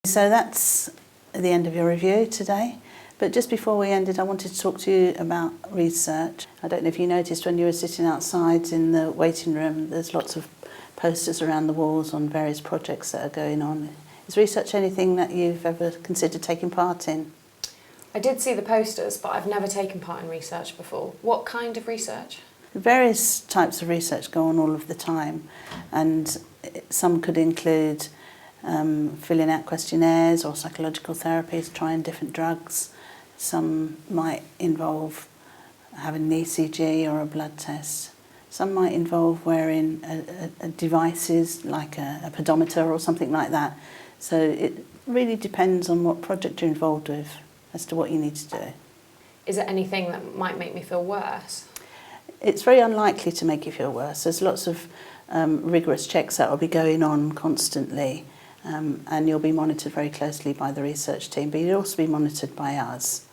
So that's the end of your review today. But just before we ended, I wanted to talk to you about research. I don't know if you noticed when you were sitting outside in the waiting room, there's lots of posters around the walls on various projects that are going on. Is research anything that you've ever considered taking part in? I did see the posters, but I've never taken part in research before. What kind of research? Various types of research go on all of the time, and some could include filling out questionnaires or psychological therapies, trying different drugs. Some might involve having an ECG or a blood test. Some might involve wearing a devices like a pedometer or something like that. So it really depends on what project you're involved with as to what you need to do. Is it anything that might make me feel worse? It's very unlikely to make you feel worse. There's lots of rigorous checks that will be going on constantly, and you'll be monitored very closely by the research team, but you'll also be monitored by us.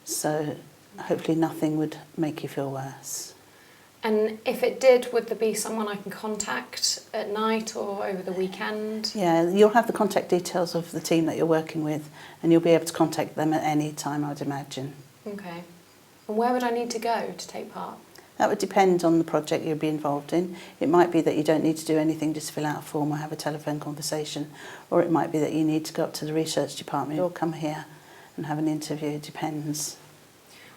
So hopefully nothing would make you feel worse. And if it did, would there be someone I can contact at night or over the weekend? Yeah, you'll have the contact details of the team that you're working with, and you'll be able to contact them at any time, I'd imagine. Okay. And where would I need to go to take part? That would depend on the project you'll be involved in. It might be that you don't need to do anything, just fill out a form or have a telephone conversation, or it might be that you need to go up to the research department or come here and have an interview. It depends.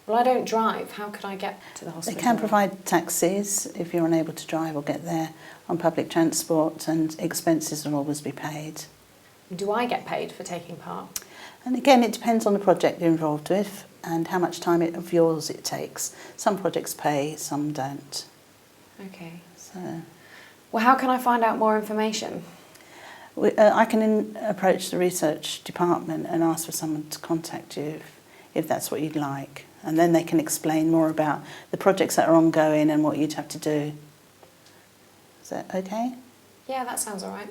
Well, I don't drive. How could I get to the hospital? They can provide taxis if you're unable to drive or get there on public transport, and expenses will always be paid. Do I get paid for taking part? And again, it depends on the project you're involved with and how much time of yours it takes. Some projects pay, some don't. Okay. So, Well, how can I find out more information? I can approach the research department and ask for someone to contact you if that's what you'd like. And then they can explain more about the projects that are ongoing and what you'd have to do. Is that okay? Yeah, that sounds all right.